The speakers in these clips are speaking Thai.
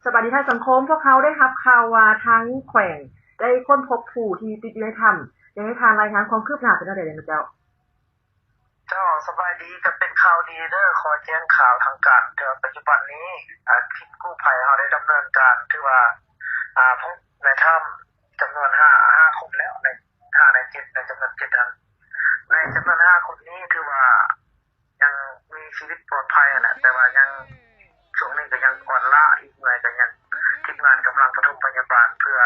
สวัสดีทางสังคมพวกเขาได้รับข่าวว่าทั้งแขวงได้ค้นพบผู้ที่ติดอยู่ในถ้ำยังให้ทางรายงานความคืบหน้าเป็นอะไรนะเจ้าสบายดีก็เป็นข่าวดีเด้อขอแจ้งข่าวทางการเดี๋ยวปัจจุบันนี้ทีมกู้ภัยเราได้ดำเนินการที่ว่าพบในถ้ำจำนวน5คนแล้วใน5ใน7ในจำนวน7ท่านในจำนวน5คนนี้ถือว่ายังมีชีวิตปลอดภัยนะแต่ว่ายังช่วงนี้ก็ยังอ่อนล้าอีกหน่อยก็ยังทีมงานกำลังปฐมพยาบาลเพื่อ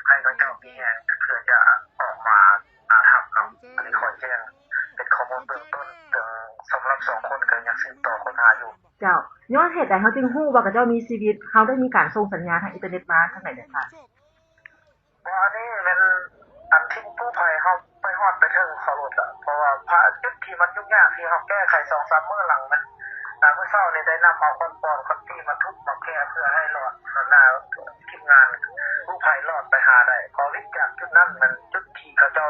ให้เขาเจ้ามีแรงเพื่อจะออกมาถ้ำเนาะอันนี้ขอแจ้งเป็นข้อมูลเบื้องต้นสำหรับ2คนก็ยังสืบต่อค้นหาอยู่เจ้าย้อนเหตุใดเขาจึงฮู้ว่าเขาเจ้ามีชีวิตเขาได้มีการส่งสัญญาณทางอินเทอร์เน็ตมาทางไหนเนี่ยค่ะอันนี้เป็นอันที่กู้ภัยเขาไปฮอดไปถึงเขาหลุดอ่ะเพราะว่าพระจุดที่มันยุ่งยากที่เขาแก้ไข2-3 มื้อหลังมันเมื่อเช้านี่ได้นำเอาคนปอนคนที่มาทุบมาแก้เพื่อให้รอดทีมงานกู้ภัยรอดไปหาได้พอวิจากจุดนั้นมันจุดที่เขาเจ้า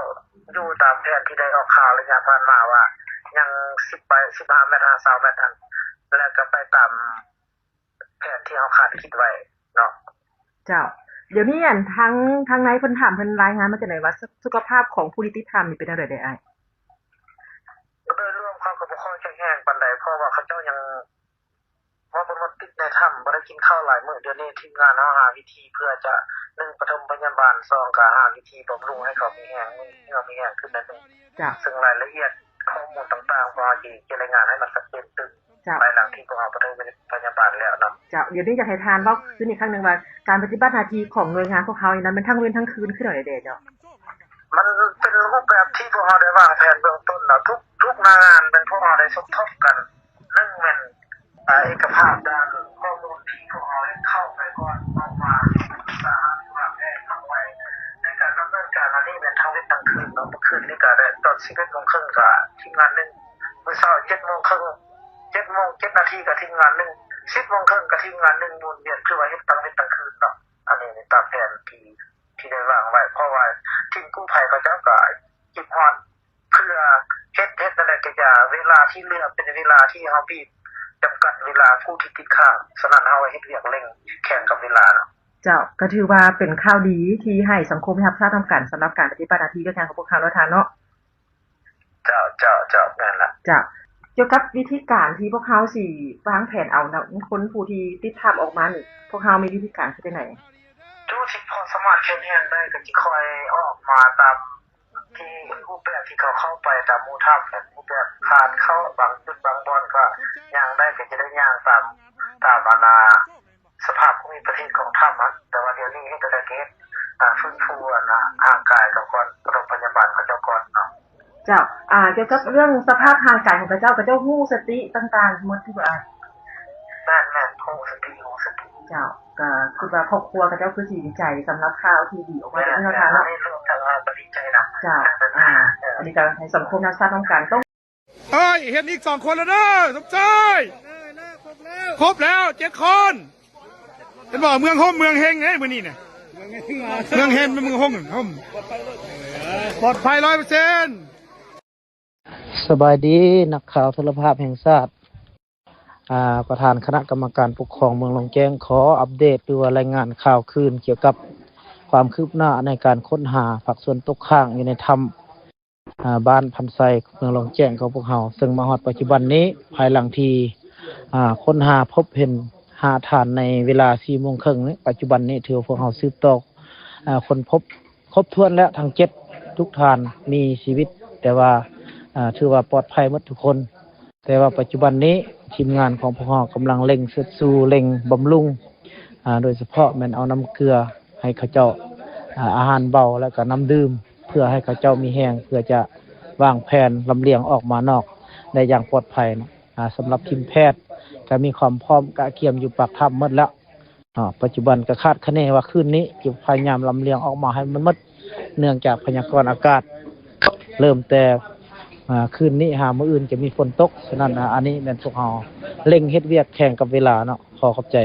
อยู่ตามแผนที่ได้ออกข่าวระยะผ่านมาว่ายัง15 เมตร20 เมตรอันแล้วก็ไปตามแผนที่เขาคาดคิดไว้เนาะเจ้าเดี๋ยวนี้อันทั้งนายเพิ่นถามเพิ่นรายงานมาจากไหนว่าสุขภาพของผู้ที่ติดถ้ำนี่เป็นจังได๋ได้อ้ายโดยรวมเขาก็บ่ค่อยแข็งแรงปานใดเพราะว่าเขาเจ้ายังว่าเพิ่นมาติดในถ้ำบ่ได้กินข้าวหลายมื้อเดี๋ยวนี้ทีมงานเฮาหาวิธีเพื่อจะ1ปฐมพยาบาล2ก็หาวิธีบำรุงให้เขามีแรงมีแรงขึ้นนั่นเองจ้ะซึ่งรายละเอียดข้อมูลต่างๆก็จะรายงานให้มันชัดเจนขึ้นภายหลังที่พวกเราปฐมพยาบาลแล้วเนาะจ้ะเดี๋ยวนี้อยากให้ทานเว้าขึ้นอีกครั้งนึงว่าการปฏิบัติหน้าที่ของหน่วยงานพวกเขานี่นั้นมันทั้งเว้นทั้งคืนคือได้เด้เจ้ามันเป็นรูปแบบที่พวกเราได้วางแผนเบื้องต้นเนาะทุกงานเป็นพวกเราได้สมทบกัน1แม่นเอกภาพด้านข้อมูลที่พวกเราเข้าไปก่อนออกมาศึกษาหรือว่าแก้ทำไว้ในการดำเนินการอันนี้เป็นทั้งวันทั้งคืนเนาะเมื่อคืนนี้ก็ได้ตอน11:30นกับทีมงานนึงเมื่อเช้า7:30 น7:07 นาทีกับทีมงานนึง10:30 นกับทีมงานนึงมูลเวียนคือว่าเฮ็ดตั้งวันตั้งคืนเนาะอันนี้ในตามแผนที่ได้วางไว้เพราะว่าทีมกู้ภัยเขาเจ้าก็จิบฮอดเพื่อเฮ็ดนั่นแหละก็อย่าเวลาที่เหลือเป็นเวลาที่เฮาบีบจำกัดเวลาผู้ที่ติดค้างฉะนั้นเฮาเฮ็ดเวียกเร่งแข่งกับเวลาเนาะเจ้าก็ถือว่าเป็นข่าวดีที่ให้สังคมรับทราบนํกันสำหรับการปฏิบัติหน้าที่ด้วยกันของพวกเขาแล้วท่านเนาะเจ้านั่นล่ะเจ้าเกี่ยวกับวิธีการที่พวกเขาสิวางแผนเอาคนผู้ที่ติดถ้ำออกมานี่พวกเขามีวิธีการคือจังได๋ทุกที่พอสามารถแข็งแรงได้ก็สิค่อยออกมาตามที่รูปแบบที่เขาเข้าไปตามหมู่ถ้ำแบบรูปแบบผ่านเข้าบางจุดบางบอนก็ย่างได้ก็จะได้ย่างตามสภาพภูมิประเทศของถ้ำแต่ว่าเดี๋ยวนี้ให้ได้เฮ็ดฟื้นฟูร่างกายกับก่อนปฐมพยาบาลเขาเจ้าก่อนเนาะเจ้าเกี่ยวกับเรื่องสภาพร่างกายของเจ้าฮู้สติต่างๆหมดที่ว่าแม่นฮู้สติเจ้าก็คือว่าครอบครัวเจ้าคือสิดีใจสำหรับข่าวที่ดีออกมาในทางเนาะในเรื่องทางก็ดีใจนะเจ้าอันนี้ก็ให้สังคมรับทราบต้องการต้องเฮ้ยเห็นอีก2 คนแล้วเด้อสมชายครบแล้ว7 คนเป็นบ่เมืองห่มเมืองเฮงไงมื้อนี้เนี่ยเมืองเฮงเป็นเมืองห่มปลอดภัย 100% สบายดีนักข่าวโทรภาพแห่งชาติประธานคณะกรรมการปกครองเมืองหนองแจ้งขออัปเดตหรือว่ารายงานข่าวคืนเกี่ยวกับความคืบหน้าในการค้นหาผักสวนตกค้างอยู่ในถ้ำบ้านพันไซเมืองหนองแจ้งของพวกเราซึ่งมาฮอดปัจจุบันนี้ภายหลังที่ค้นหาพบเห็นหาฐานในเวลา 4:30 นนี้ปัจจุบันนี้ถือพวกเราสืบต่อคนพบครบถ้วนแล้วทั้ง7ทุกฐานมีชีวิตแต่ว่าถือว่าปลอดภัยหมดทุกคนแต่ว่าปัจจุบันนี้ทีมงานของพวกเรากำลังเร่งสืบสู่เร่งบำรุงโดยเฉพาะแม่นเอาน้ำเกลือให้เขาเจ้าอาหารเบาแล้วก็น้ำดื่มเพื่อให้เขาเจ้ามีแห้งเพื่อจะวางแผนลำเลียงออกมานอกได้อย่างปลอดภัยนะสำหรับทีมแพทย์ก็มีความพร้อมกะเกียมอยู่ปากถ้ำหมดแล้วปัจจุบันก็คาดคะเนว่าคืนนี้จะพยายามลำเลียงออกมาให้มันหมดเนื่องจากพยากรณ์อากาศเริ่มแต่คืนนี้มื้ออื่นจะมีฝนตกฉะนั้นอันนี้แม่นพวกเราเร่งเฮ็ดเวียกแข่งกับเวลาเนาะขอบใจ